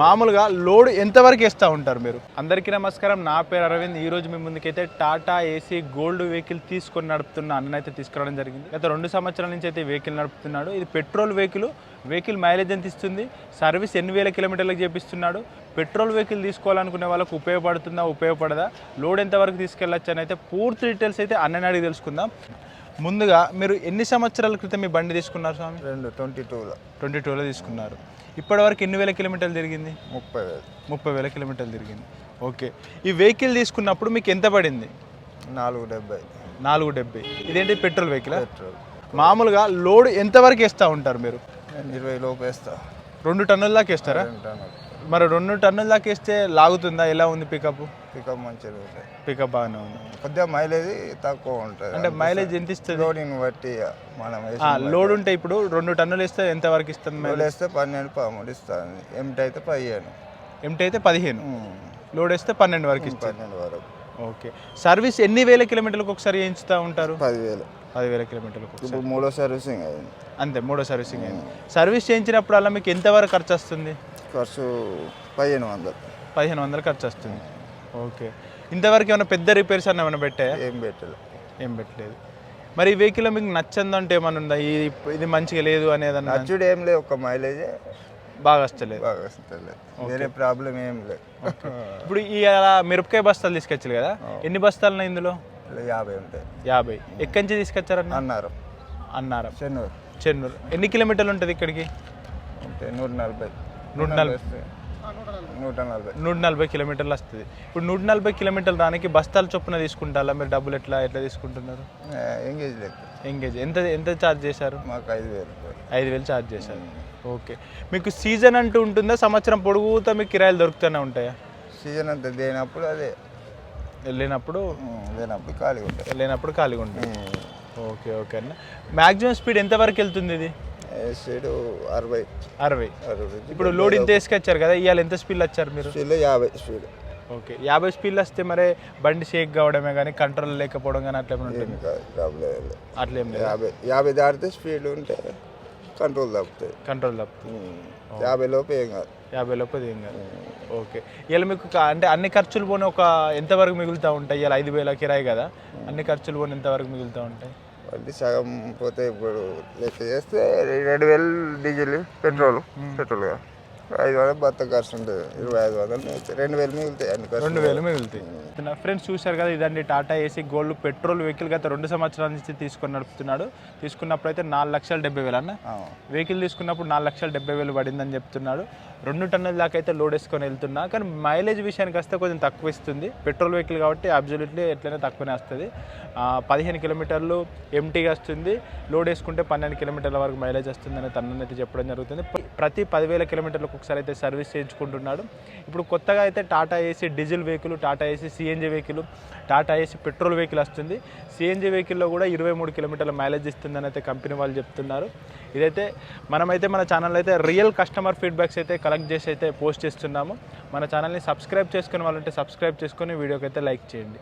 మామూలుగా లోడ్ ఎంతవరకు వేస్తూ ఉంటారు మీరు? అందరికీ నమస్కారం, నా పేరు అరవింద్. ఈరోజు మీ ముందుకైతే టాటా ఏసీ గోల్డ్ వెహికల్ తీసుకొని నడుపుతున్న అన్నైతే తీసుకురావడం జరిగింది. గత 2 సంవత్సరాల నుంచి అయితే వెహికల్ నడుపుతున్నాడు. ఇది పెట్రోల్ వెహికల్ మైలేజ్ ఎంత ఇస్తుంది, సర్వీస్ ఎన్ని వేల కిలోమీటర్లకు చేపిస్తున్నాడు, పెట్రోల్ వెహికల్ తీసుకోవాలనుకునే వాళ్ళకు ఉపయోగపడుతుందా ఉపయోగపడదా, లోడ్ ఎంతవరకు తీసుకెళ్ళచ్చు అని అయితే పూర్తి డీటెయిల్స్ అయితే అన్నని అడిగి తెలుసుకుందాం. ముందుగా మీరు ఎన్ని సంవత్సరాల క్రితం మీ బండి తీసుకున్నారు స్వామి? 22లో తీసుకున్నారు. ఇప్పటివరకు ఎన్ని వేల కిలోమీటర్లు తిరిగింది? 30,000 కిలోమీటర్లు తిరిగింది. ఓకే, ఈ వెహికల్ తీసుకున్నప్పుడు మీకు ఎంత పడింది? 470. ఇదేంటి పెట్రోల్ వెహికల్? మామూలుగా లోడ్ ఎంతవరకు వేస్తూ ఉంటారు మీరు? 20 లోపు వేస్తా. 2 టన్నుల దాకా వేస్తారా? మరి 2 టన్నుల దాకా వేస్తే లాగుతుందా? ఎలా ఉంది పికప్ మంచిగా ఉంటుంది. పికప్ బాగానే ఉంది. కొద్దిగా మైలేజ్ తక్కువ ఉంటుంది. అంటే మైలేజ్ ఎంత ఇస్తుంది? లోడింగ్ బట్టి మనం లోడ్ ఉంటే ఇప్పుడు 2 టన్నులు వేస్తే ఎంత వరకు ఇస్తుంది? లోడ్ వేస్తే 12-13 ఇస్తుంది. ఎంటీ అయితే 15. ఎంటీ అయితే 15. లోడ్ వేస్తే 12 వరకు ఇస్తుంది. 12 వరకు. ఓకే, సర్వీస్ ఎన్ని వేల కిలోమీటర్లకు ఒకసారి చేయించుతూ ఉంటారు? 10,000 కిలోమీటర్లకు. ఇప్పుడు 3వ సర్వీసింగ్ అయింది. అంతే, 3వ సర్వీసింగ్ అయింది. సర్వీస్ చేయించినప్పుడు అలా మీకు ఎంతవరకు ఖర్చు వస్తుంది? ఖర్చు 1500 ఖర్చు వస్తుంది. ఓకే, ఇంతవరకు ఏమైనా పెద్ద రిపేర్స్ అన్న ఏమైనా పెట్టాయా? ఏం పెట్టలేదు. మరి ఈ వెహికల్ మీకు నచ్చందంటే ఏమైనా ఉందా? ఇది మంచిగా లేదు అనేది? నచ్చుడు ఏం లేదు, ఒక మైలేజ్ బాగా వస్తలేదు. వేరే ప్రాబ్లం ఏం లేదు. ఇప్పుడు ఈ మిరపకాయ బస్తాలు తీసుకొచ్చారు కదా, ఎన్ని బస్తాలు ఉన్నాయి ఇందులో? 50 ఉంటాయి. 50. ఎక్కడి నుంచి తీసుకొచ్చారన్న? అన్నారం. చెన్నూరు. ఎన్ని కిలోమీటర్లు ఉంటుంది ఇక్కడికి? 140 కిలోమీటర్లు వస్తుంది. ఇప్పుడు 140 కిలోమీటర్లు రానికి బస్తాల చొప్పున తీసుకుంటారా మీరు? డబ్బులు ఎట్లా తీసుకుంటున్నారు? ఎంగేజ్ ఎంత ఛార్జ్ చేశారు? మాకు 5,000 ఛార్జ్ చేశారు. ఓకే, మీకు సీజన్ అంటూ ఉంటుందా? సంవత్సరం పొడుగుతా మీకు కిరాయిలు దొరుకుతూనే ఉంటాయా? సీజన్ అంతా లేనప్పుడు లేనప్పుడు ఖాళీగా ఉంటుంది. ఓకే అన్న. మ్యాక్సిమం స్పీడ్ ఎంతవరకు వెళ్తుంది ఇది? 60. ఇప్పుడు లోడ్ ఇంత వేసుకొచ్చారు కదా, ఇవాళ ఎంత స్పీడ్లో వచ్చారు మీరు? 50 స్పీడ్. ఓకే, 50 స్పీడ్లో వస్తే మరి బండి షేక్ కావడమే కానీ కంట్రోల్ లేకపోవడం కానీ అట్లా ఉంటుంది? అట్లేం లేదు. 50 దాటితే స్పీడ్ ఉంటే కంట్రోల్ తప్పుతుంది. 50 లోపు ఏం కాదు. 50 లోపు ఏం కాదు. ఓకే, ఇలా మీకు అంటే అన్ని ఖర్చులు పోనీ ఒక ఎంతవరకు మిగులుతూ ఉంటాయి? ఇలా 5,000 కిరాయి కదా, అన్ని ఖర్చులు పోనీ ఎంతవరకు మిగులుతూ ఉంటాయి? వడ్డీ సగం పోతే ఇప్పుడు లెక్క చేస్తే 2,000 డీజిల్ పెట్రోల్ 5,000 భర్త ఖర్చు ఉంటుంది. 25,000 2,000 మిగులుతాయి. 2,000 మిగులుతాయి. ఫ్రెండ్స్ చూశారు కదా, ఇదండి Tata AC gold petrol vehicle. గత 2 సంవత్సరాల నుంచి తీసుకొని నడుపుతున్నాడు. తీసుకున్నప్పుడు అయితే 4,70,000 అన్న వెహికల్ తీసుకున్నప్పుడు 4,70,000 పడిందని చెప్తున్నాడు. 2 టన్నుల దాకా అయితే లోడ్ వేసుకొని వెళ్తున్నా, కానీ మైలేజ్ విషయానికి వస్తే కొంచెం తక్కువ ఇస్తుంది. పెట్రోల్ వెహికల్ కాబట్టి అబ్జల్యూట్లీ ఎట్లయినా తక్కువనే వస్తుంది. 15 కిలోమీటర్లు ఎంటీగా వస్తుంది. లోడ్ వేసుకుంటే 12 కిలోమీటర్ల వరకు మైలేజ్ వస్తుందని తననైతే చెప్పడం జరుగుతుంది. ప్రతి 10,000 కిలోమీటర్లకు ఒకసారి అయితే సర్వీస్ చేయించుకుంటున్నాడు. ఇప్పుడు కొత్తగా అయితే Tata AC diesel vehicle, Tata AC CNG vehicle, Tata AC petrol vehicle వస్తుంది. సిఎన్జీ వెహికల్లో కూడా 23 కిలోమీటర్ల మైలేజ్ ఇస్తుందని అయితే కంపెనీ వాళ్ళు చెప్తున్నారు. ఇదైతే మనమైతే మన ఛానల్లో అయితే రియల్ కస్టమర్ ఫీడ్బ్యాక్స్ అయితే కలెక్ట్ చేసి అయితే పోస్ట్ చేస్తున్నాము. మన ఛానల్ని సబ్స్క్రైబ్ చేసుకునే వాళ్ళంటే సబ్స్క్రైబ్ చేసుకొని వీడియోకి అయితే లైక్ చేయండి.